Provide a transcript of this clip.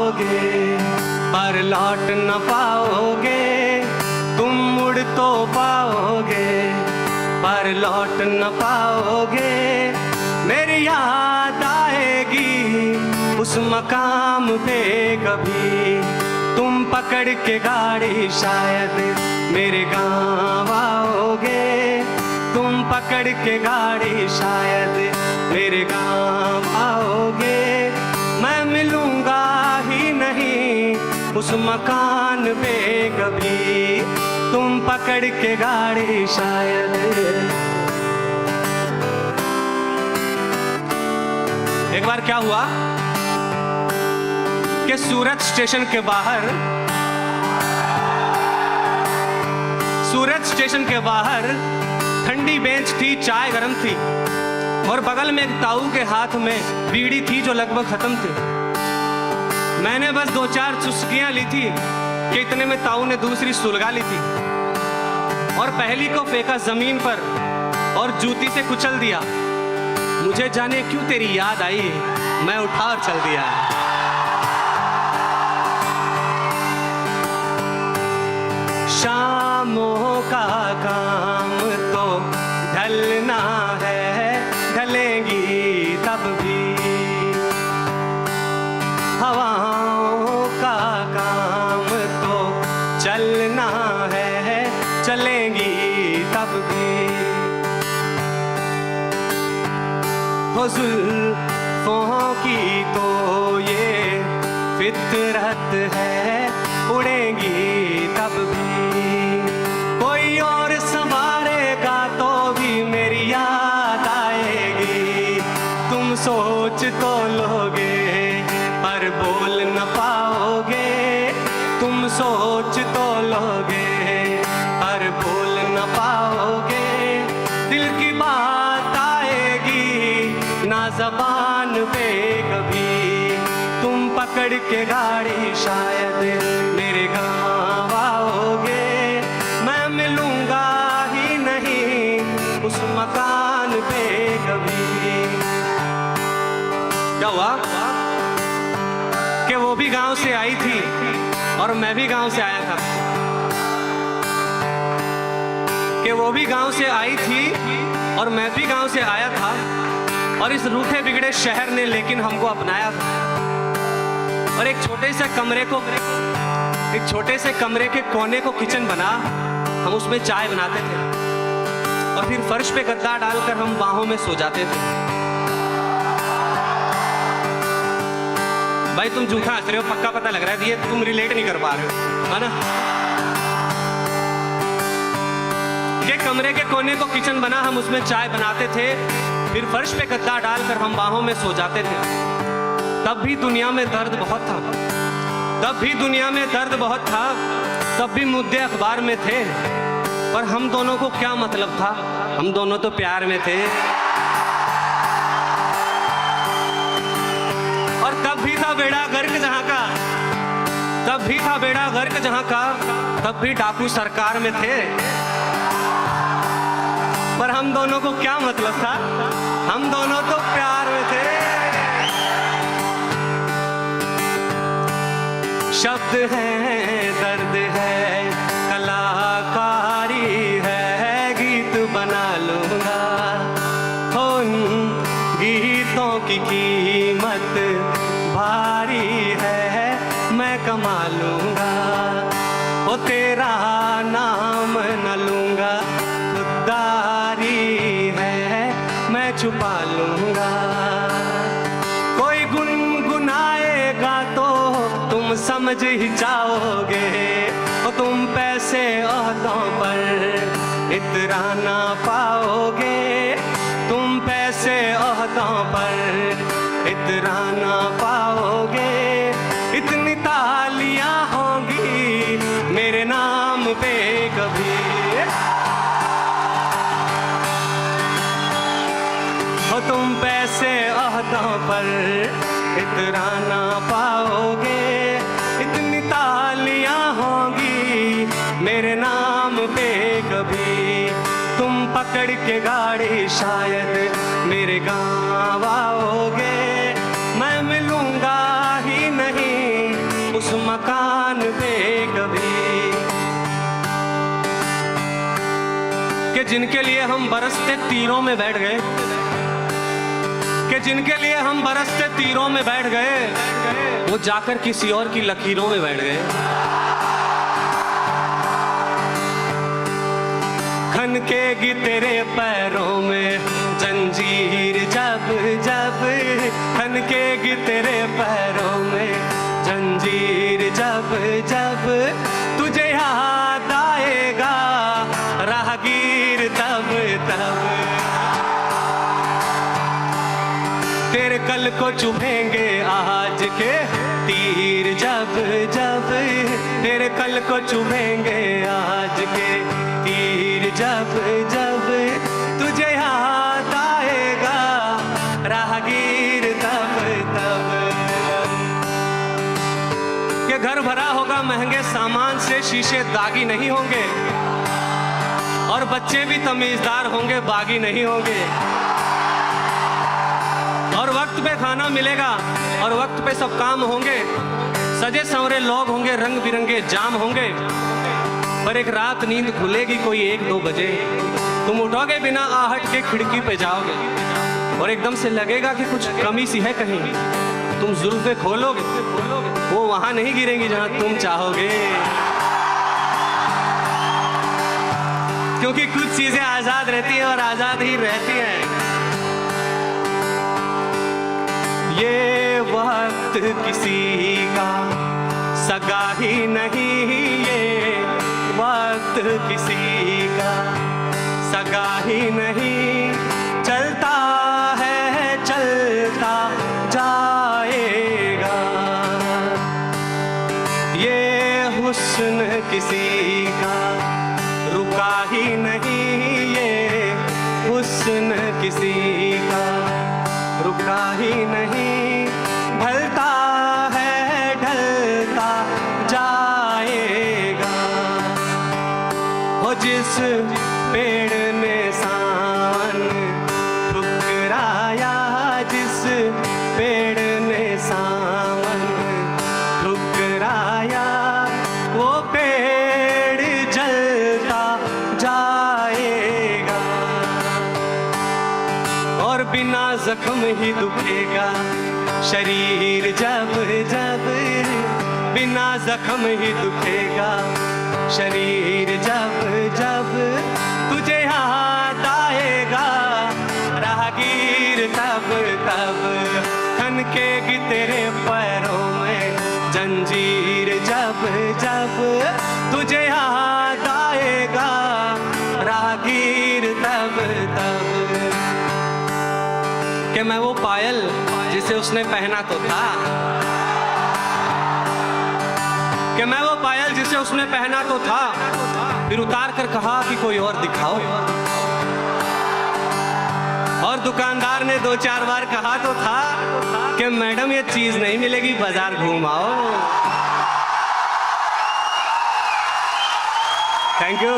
पाओगे पर लौट न पाओगे, तुम मुड़ तो पाओगे पर लौट न पाओगे। मेरी याद आएगी उस मकाम पे कभी, तुम पकड़ के गाड़ी शायद मेरे गाँव आओगे। तुम पकड़ के गाड़ी शायद मेरे गाँव आओगे। मैं मिलूंगा ही नहीं उस मकान पे कभी, तुम पकड़ के गाड़ी शायद। एक बार क्या हुआ कि सूरत स्टेशन के बाहर ठंडी बेंच थी, चाय गरम थी और बगल में एक ताऊ के हाथ में बीड़ी थी जो लगभग खत्म थी। मैंने बस 2-4 चुस्कियां ली थी कि इतने में ताऊ ने दूसरी सुलगा ली थी और पहली को फेंका जमीन पर और जूती से कुचल दिया। मुझे जाने क्यों तेरी याद आई, मैं उठा और चल दिया। शामों का काम तो ढलना है, ढलेंगी तब भी। हवाओं का काम तो चलना है, चलेंगी तब भी। हो जुल्फों की तो ये फितरत है, उड़ेंगी तब भी। कोई और संवारेगा तो भी मेरी याद आएगी। तुम सोच तो लोगे पर बोल न पाओगे, तुम सोच तो लोगे पर बोल न पाओगे। दिल की बात आएगी ना ज़बान पे कभी, तुम पकड़ के गाड़ी शायद मेरे गाँव आओगे। मैं मिलूंगा ही नहीं उस मकान पे कभी। क्या हुआ कि वो भी गांव से आई थी और मैं भी गांव से आया था, कि वो भी गांव से आई थी और मैं भी गांव से आया था। और इस रूठे बिगड़े शहर ने लेकिन हमको अपनाया था और एक छोटे से कमरे के कोने को किचन बना। हम उसमें चाय बनाते थे और फिर फर्श पे गद्दा डालकर हम बाहों में सो जाते थे। भाई तुम झूठा हंस रहे हो, पक्का पता लग रहा है, ये तुम रिलेट नहीं कर पा रहे हो, है ना। ये कमरे के कोने को किचन बना, हम उसमें चाय बनाते थे, फिर फर्श पे गद्दा डालकर हम बाहों में सो जाते थे। तब भी दुनिया में दर्द बहुत था, तब भी मुद्दे अखबार में थे। पर हम दोनों को क्या मतलब था, हम दोनों तो प्यार में थे। और तब भी था बेड़ा गर्क जहां का, तब भी डाकू सरकार में थे। पर हम दोनों को क्या मतलब था, हम दोनों तो प्यार में थे। शब्द है, दर्द है, कलाकारी है, गीत बना लूंगा। उन गीतों की कीमत भारी है, मैं कमा लूंगा। वो तेरा नाम न लूंगा, खुददारी है, मैं छुपा लूंगा। कोई गुनगुनाएगा तो तुम समझ ही जाओगे। और तुम पैसे औहदों पर इतराना पाओगे, तुम पैसे औहदों पर इतराना पाओगे। इतनी तालियां होंगी मेरे नाम पे कभी, और तुम पैसे औहदों पर इतराना पाओगे। इतनी तालियां होंगी मेरे नाम पे कभी, तुम पकड़ के गाड़ी शायद मेरे गाँव आओगे। मैं मिलूंगा ही नहीं मकान पे कभी, कि जिनके लिए हम बरसते तीरों में बैठ गए, कि जिनके लिए हम बरसते तीरों में बैठ गए, वो जाकर किसी और की लकीरों में बैठ गए। खनकेगी तेरे पैरों में जंजीर जब जब, खनकेगी तेरे पैरों में जंजीर जब जब, तुझे याद आएगा राहगीर तब तब। तेरे कल को चुभेंगे आज के तीर जब जब, तेरे कल को चुभेंगे आज के तीर जब जब, तुझे याद आएगा राहगीर तब तब। ये घर भरा होगा महंगे सामान से, शीशे दागी नहीं होंगे, और बच्चे भी तमीजदार होंगे, बागी नहीं होंगे। और वक्त पे खाना मिलेगा, और वक्त पे सब काम होंगे, सजे संवरे लोग होंगे, रंग बिरंगे जाम होंगे। पर एक रात नींद खुलेगी कोई 1-2 बजे, तुम उठोगे बिना आहट के खिड़की पे जाओगे, और एकदम से लगेगा कि कुछ कमी सी है कहीं। तुम जुल्फे खोलोगे, वो वहां नहीं गिरेंगी जहां तुम चाहोगे, क्योंकि कुछ चीजें आजाद रहती हैं और आजाद ही रहती हैं। ये वक्त किसी का सगा ही नहीं, ये वक्त किसी का सगा ही नहीं, चलता है चलता जाएगा। ये हुस्न किसी का रुका ही नहीं, ये हुस्न किसी का रुका ही नहीं, ढलता है ढलता जाएगा। हो जिस पेड़ ने सावन ठुकराया, जिस पेड़ ने सावन ठुकराया, वो पेड़ जलता जाएगा। और बिना जख्म ही दुखेगा शरीर जब जब, बिना जख्म ही दुखेगा शरीर जब जब, तुझे याद आएगा राहगीर तब तब। खनकेगी तेरे पैरों में जंजीर जब जब, तुझे याद आएगा राहगीर तब तब। कि मैं वो पायल जिसे उसने पहना तो था, कि मैं वो पायल जिसे उसने पहना तो था, फिर उतार कर कहा कि कोई और दिखाओ। और दुकानदार ने 2-4 बार कहा तो था कि मैडम ये चीज नहीं मिलेगी, बाजार घूमाओ। Thank you.